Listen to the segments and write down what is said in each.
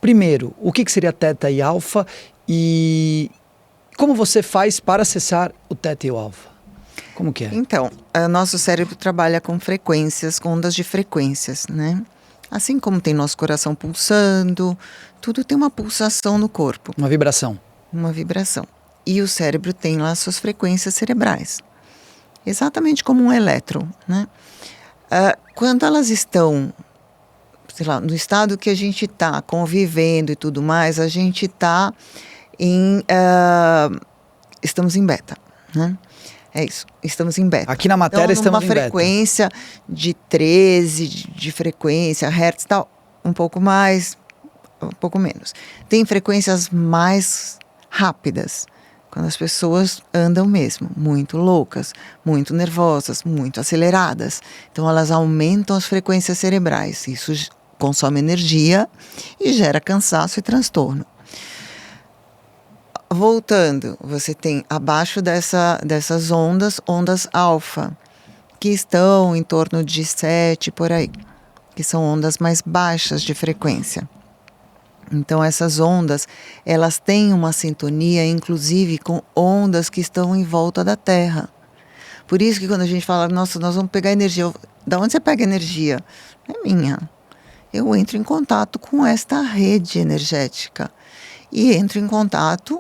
Primeiro, o que seria teta e alfa e como você faz para acessar o teta e o alfa? Como que é? Então, nosso cérebro trabalha com frequências, com ondas de frequências, né? Assim como tem nosso coração pulsando, tudo tem uma pulsação no corpo. Uma vibração. Uma vibração. E o cérebro tem lá suas frequências cerebrais. Exatamente como um elétron, né? Quando elas estão, sei lá, no estado que a gente está convivendo e tudo mais, a gente está estamos em beta, né? É isso, estamos em beta. Aqui na matéria então, estamos em beta. Uma frequência de 13 de frequência, hertz e tal, um pouco mais, um pouco menos. Tem frequências mais rápidas, quando as pessoas andam mesmo, muito loucas, muito nervosas, muito aceleradas. Então elas aumentam as frequências cerebrais. Isso consome energia e gera cansaço e transtorno. Voltando, você tem abaixo dessas ondas alfa, que estão em torno de 7 por aí, que são ondas mais baixas de frequência. Então essas ondas, elas têm uma sintonia, inclusive, com ondas que estão em volta da Terra. Por isso que quando a gente fala, nossa, nós vamos pegar energia, da onde você pega energia? É minha. Eu entro em contato com esta rede energética. E entro em contato,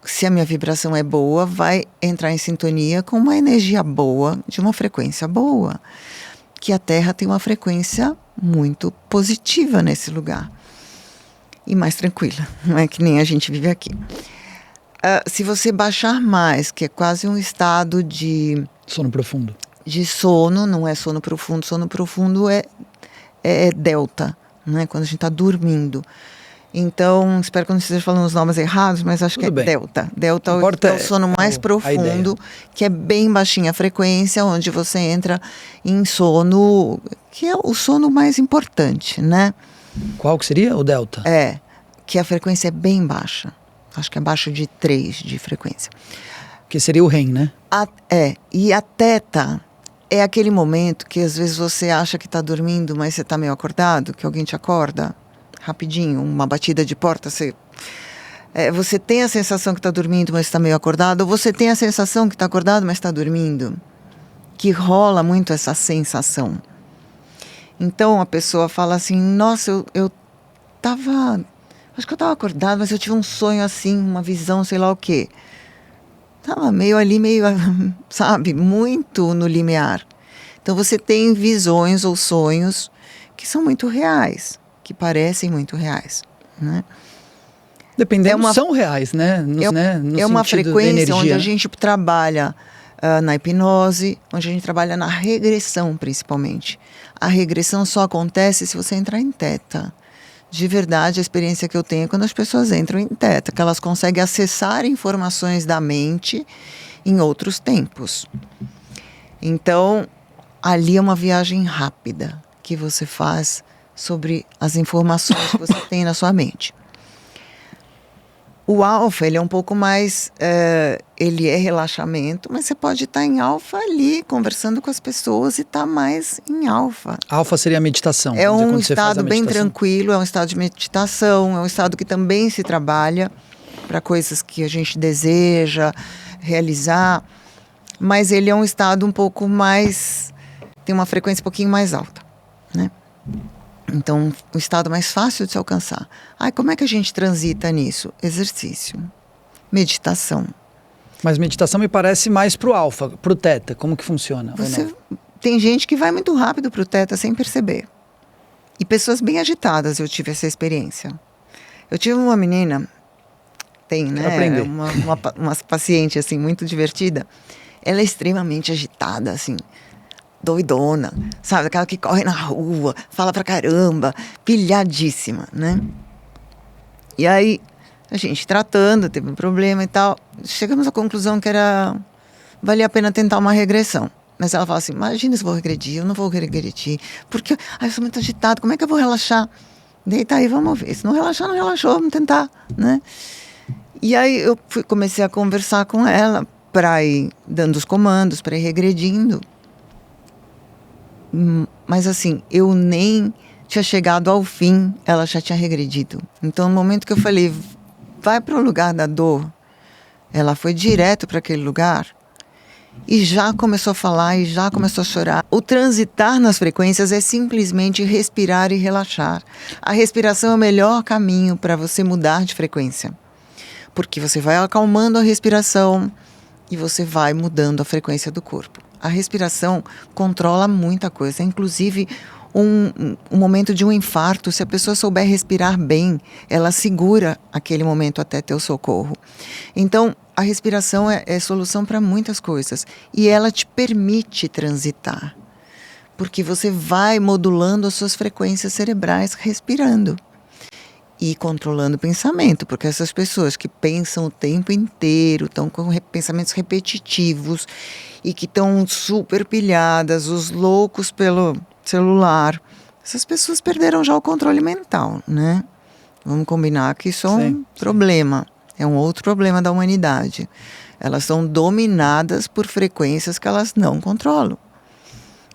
se a minha vibração é boa, vai entrar em sintonia com uma energia boa, de uma frequência boa. Que a Terra tem uma frequência muito positiva nesse lugar. E mais tranquila, não é que nem a gente vive aqui. Se você baixar mais, que é quase um estado de... Sono profundo. De sono, não é sono profundo é delta, né? Quando a gente está dormindo. Então, espero que eu não esteja falando os nomes errados, mas acho que é delta. Delta é o sono mais profundo, que é bem baixinha a frequência, onde você entra em sono, que é o sono mais importante, né? Qual que seria o delta? Que a frequência é bem baixa. Acho que é abaixo de 3 de frequência. Que seria o REM, né? E a teta é aquele momento que às vezes você acha que está dormindo, mas você está meio acordado, que alguém te acorda rapidinho, uma batida de porta, você tem a sensação que está dormindo, mas está meio acordado, ou você tem a sensação que está acordado, mas está dormindo. Que rola muito essa sensação. Então a pessoa fala assim, nossa, acho que eu estava acordado, mas eu tive um sonho assim, uma visão, sei lá o quê. Estava meio ali, sabe, muito no limiar. Então você tem visões ou sonhos que são muito reais, que parecem muito reais, né? Dependendo, são reais, né? É uma frequência onde a gente trabalha na hipnose, onde a gente trabalha na regressão, principalmente. A regressão só acontece se você entrar em teta. De verdade, a experiência que eu tenho é quando as pessoas entram em teta, que elas conseguem acessar informações da mente em outros tempos. Então, ali é uma viagem rápida que você faz sobre as informações que você tem na sua mente. O alfa, ele é um pouco mais, ele é relaxamento, mas você pode estar em alfa ali, conversando com as pessoas e estar mais em alfa. Alfa seria a meditação. É um estado bem tranquilo, é um estado de meditação, é um estado que também se trabalha para coisas que a gente deseja realizar, mas ele é um estado um pouco mais, tem uma frequência um pouquinho mais alta, né? Então, o estado mais fácil de se alcançar. Como é que a gente transita nisso? Exercício, meditação. Mas meditação me parece mais pro alfa, pro teta. Como que funciona? Tem gente que vai muito rápido pro teta sem perceber. E pessoas bem agitadas, eu tive essa experiência. Eu tive uma menina, né? Uma paciente, assim, muito divertida. Ela é extremamente agitada, assim, doidona, sabe? Aquela que corre na rua, fala pra caramba, pilhadíssima, né? E aí, a gente tratando, teve um problema e tal, chegamos à conclusão que valia a pena tentar uma regressão. Mas ela fala assim, imagina se eu vou regredir, eu não vou regredir, porque eu sou muito agitada, como é que eu vou relaxar? Deita aí, vamos ver, se não relaxar, não relaxou, vamos tentar, né? E aí eu comecei a conversar com ela, para ir dando os comandos, para ir regredindo. Mas assim, eu nem tinha chegado ao fim, ela já tinha regredido. Então, no momento que eu falei, vai para o lugar da dor, ela foi direto para aquele lugar e já começou a falar e já começou a chorar. O transitar nas frequências é simplesmente respirar e relaxar. A respiração é o melhor caminho para você mudar de frequência, porque você vai acalmando a respiração e você vai mudando a frequência do corpo. A respiração controla muita coisa, inclusive um momento de um infarto. Se a pessoa souber respirar bem, ela segura aquele momento até ter o socorro. Então, a respiração é solução para muitas coisas e ela te permite transitar, porque você vai modulando as suas frequências cerebrais respirando e controlando o pensamento, porque essas pessoas que pensam o tempo inteiro, estão com pensamentos repetitivos e que estão super pilhadas, os loucos pelo celular, essas pessoas perderam já o controle mental, né? Vamos combinar que isso é um problema. É um outro problema da humanidade. Elas são dominadas por frequências que elas não controlam.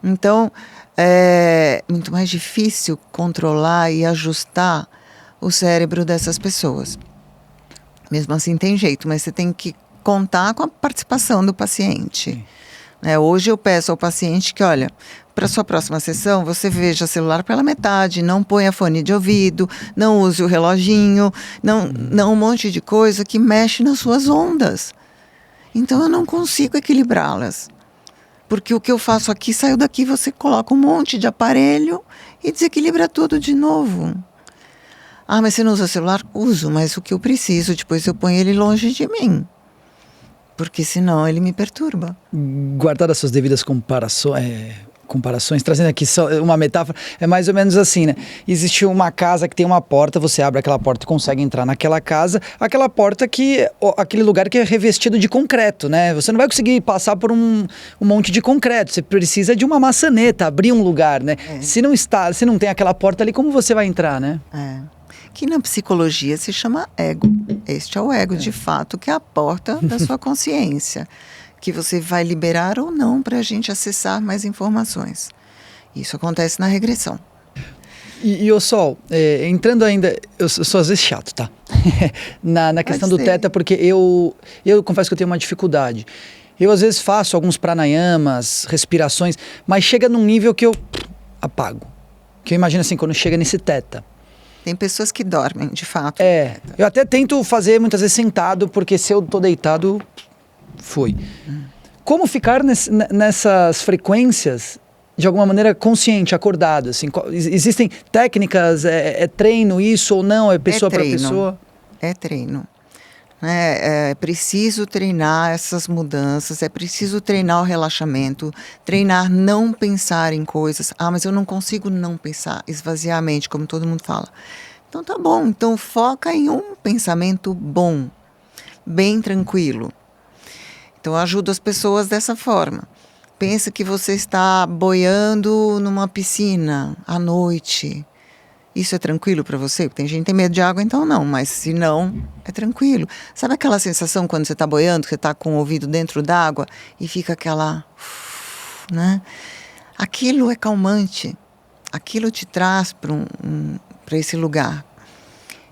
Então, é muito mais difícil controlar e ajustar o cérebro dessas pessoas. Mesmo assim tem jeito, mas você tem que contar com a participação do paciente. Hoje eu peço ao paciente que, olha, para sua próxima sessão, você veja o celular pela metade, não ponha fone de ouvido, não use o reloginho, não um monte de coisa que mexe nas suas ondas. Então eu não consigo equilibrá-las. Porque o que eu faço aqui, saiu daqui, você coloca um monte de aparelho e desequilibra tudo de novo. Ah, mas você não usa o celular? Uso, mas o que eu preciso, depois eu ponho ele longe de mim. Porque senão ele me perturba. Guardar as suas devidas comparações, trazendo aqui só uma metáfora, é mais ou menos assim, né? Existe uma casa que tem uma porta, você abre aquela porta e consegue entrar naquela casa, aquela porta aquele lugar que é revestido de concreto, né? Você não vai conseguir passar por um monte de concreto, você precisa de uma maçaneta, abrir um lugar, né? Se não tem aquela porta ali, como você vai entrar, né? Que na psicologia se chama ego. Este é o ego, de fato, que é a porta da sua consciência, que você vai liberar ou não para a gente acessar mais informações. Isso acontece na regressão. E o Sol, entrando ainda, eu sou às vezes chato, tá? na questão do Theta, porque eu confesso que eu tenho uma dificuldade. Eu às vezes faço alguns pranayamas, respirações, mas chega num nível que eu apago. Que eu imagino assim, quando chega nesse Theta. Tem pessoas que dormem, de fato. Eu até tento fazer muitas vezes sentado, porque se eu tô deitado, fui. Como ficar nessas frequências de alguma maneira consciente, acordado? Assim, existem técnicas, treino isso ou não? É pessoa para pessoa? É treino. É preciso treinar essas mudanças, é preciso treinar o relaxamento, treinar não pensar em coisas. Ah, mas eu não consigo não pensar, esvaziar a mente, como todo mundo fala. Então tá bom, então foca em um pensamento bom, bem tranquilo. Então eu ajudo as pessoas dessa forma. Pensa que você está boiando numa piscina à noite. Isso é tranquilo para você? Tem gente que tem medo de água, então não. Mas se não, é tranquilo. Sabe aquela sensação quando você está boiando, que você está com o ouvido dentro d'água e fica aquela... né? Aquilo é calmante. Aquilo te traz para esse lugar.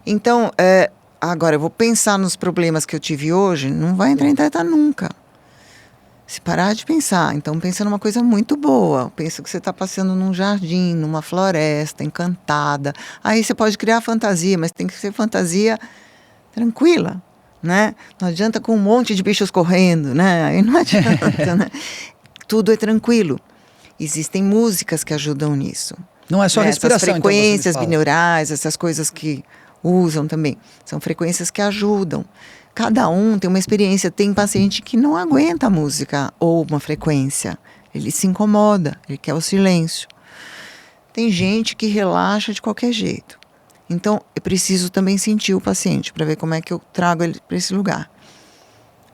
Então, agora eu vou pensar nos problemas que eu tive hoje, não vai entrar em Theta nunca. Se parar de pensar, então pensa numa coisa muito boa. Pensa que você está passeando num jardim, numa floresta, encantada. Aí você pode criar fantasia, mas tem que ser fantasia tranquila, né? Não adianta com um monte de bichos correndo, né? Aí não adianta, né? Tudo é tranquilo. Existem músicas que ajudam nisso. Não é só respiração, essas frequências binaurais, essas coisas que usam também. São frequências que ajudam. Cada um tem uma experiência. Tem paciente que não aguenta a música ou uma frequência. Ele se incomoda, ele quer o silêncio. Tem gente que relaxa de qualquer jeito. Então, eu preciso também sentir o paciente para ver como é que eu trago ele para esse lugar.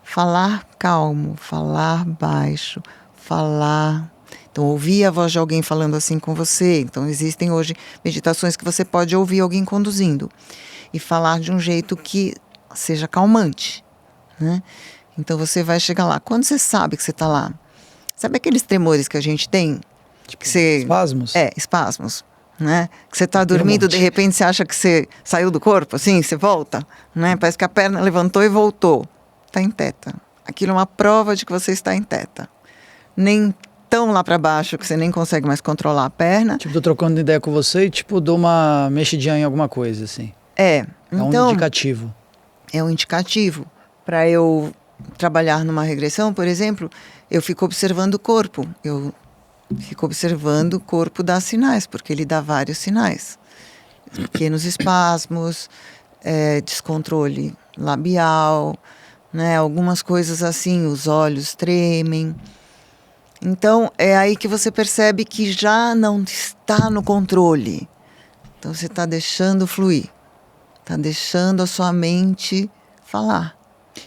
Falar calmo, falar baixo, falar... Então, ouvir a voz de alguém falando assim com você. Então, existem hoje meditações que você pode ouvir alguém conduzindo. E falar de um jeito que seja calmante, né? Então você vai chegar lá. Quando você sabe que você está lá, sabe aqueles tremores que a gente tem? Tipo, espasmos? Espasmos. né? Que você está dormindo, de repente você acha que você saiu do corpo, assim, você volta, né? Parece que a perna levantou e voltou. Está em teta. Aquilo é uma prova de que você está em teta. Nem tão lá para baixo que você nem consegue mais controlar a perna. Tipo, tô trocando ideia com você e, tipo, dou uma mexidinha em alguma coisa, assim. É um indicativo. É um indicativo. Para eu trabalhar numa regressão, por exemplo, eu fico observando o corpo. Eu fico observando o corpo dar sinais, porque ele dá vários sinais. Pequenos espasmos, descontrole labial, né? Algumas coisas assim, os olhos tremem. Então, é aí que você percebe que já não está no controle. Então, você está deixando fluir. Está deixando a sua mente falar.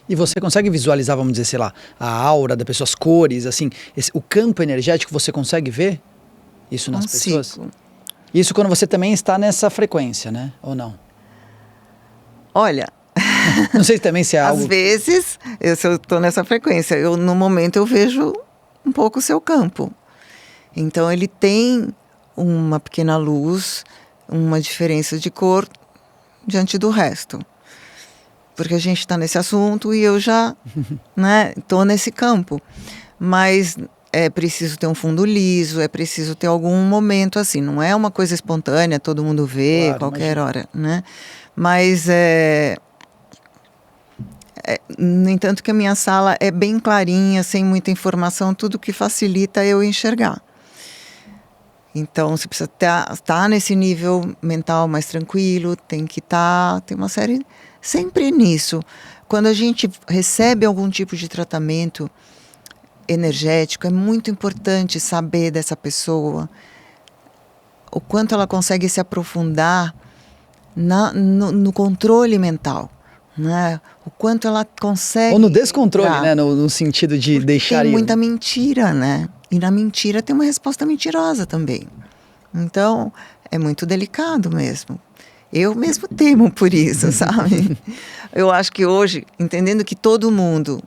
E você consegue visualizar, vamos dizer, sei lá, a aura da pessoa, as cores, assim, o campo energético, você consegue ver isso nas pessoas? Isso quando você também está nessa frequência, né? Ou não? Olha... Não sei também se é algo... Às vezes, se eu estou nessa frequência, no momento eu vejo um pouco o seu campo. Então, ele tem uma pequena luz, uma diferença de cor diante do resto. Porque a gente está nesse assunto e eu já estou nesse campo. Mas é preciso ter um fundo liso, é preciso ter algum momento assim. Não é uma coisa espontânea, todo mundo vê, claro, qualquer hora, né? Mas no entanto que a minha sala é bem clarinha, sem muita informação, tudo que facilita eu enxergar. Então, você precisa estar nesse nível mental mais tranquilo, tem uma série... Sempre nisso. Quando a gente recebe algum tipo de tratamento energético, é muito importante saber dessa pessoa, o quanto ela consegue se aprofundar no controle mental. Né? O quanto ela consegue... Ou no descontrole, né? No sentido de deixar... Tem muita mentira, né? E na mentira tem uma resposta mentirosa também. Então, é muito delicado mesmo. Eu mesmo temo por isso, sabe? Eu acho que hoje, entendendo que todo mundo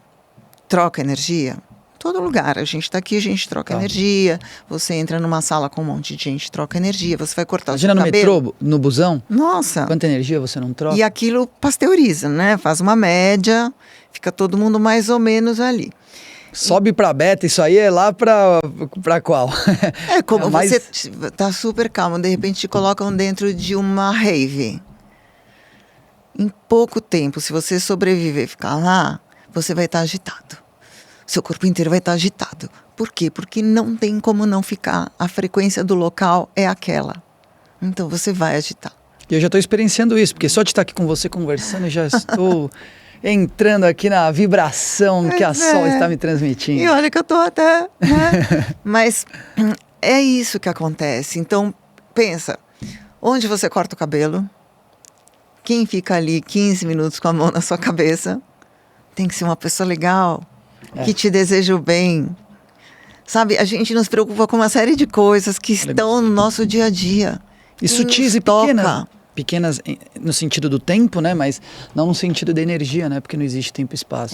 troca energia, todo lugar, a gente está aqui, a gente troca energia, você entra numa sala com um monte de gente, troca energia, você vai cortar o seu cabelo. Imagina no metrô, no busão? Nossa! Quanta energia você não troca? E aquilo pasteuriza, né? Faz uma média, fica todo mundo mais ou menos ali. Sobe para beta, isso aí é lá para qual? É como você tá super calmo, de repente te colocam dentro de uma rave. Em pouco tempo, se você sobreviver e ficar lá, você vai estar agitado. Seu corpo inteiro vai estar agitado. Por quê? Porque não tem como não ficar. A frequência do local é aquela. Então você vai agitar. E eu já estou experienciando isso, porque só de estar aqui com você conversando, eu já estou... entrando aqui na vibração que a Sol está me transmitindo. E olha que eu estou até... Né? Mas é isso que acontece. Então, pensa, onde você corta o cabelo, quem fica ali 15 minutos com a mão na sua cabeça, tem que ser uma pessoa legal, que te deseja o bem. Sabe, a gente nos preocupa com uma série de coisas que estão no nosso dia a dia. E sutis e pequenas no sentido do tempo, né? Mas não no sentido da energia, né? Porque não existe tempo e espaço.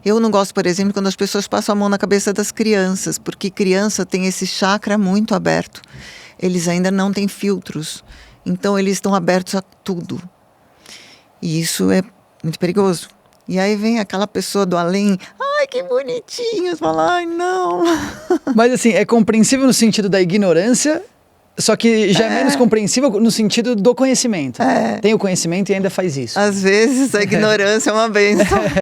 Eu não gosto, por exemplo, quando as pessoas passam a mão na cabeça das crianças, porque criança tem esse chakra muito aberto. Eles ainda não têm filtros, então eles estão abertos a tudo. E isso é muito perigoso. E aí vem aquela pessoa do além, ai, que bonitinho, fala, ai, não. Mas assim, é compreensível no sentido da ignorância. Só que já é menos compreensível no sentido do conhecimento. Tem o conhecimento e ainda faz isso. Às vezes a ignorância é uma bênção.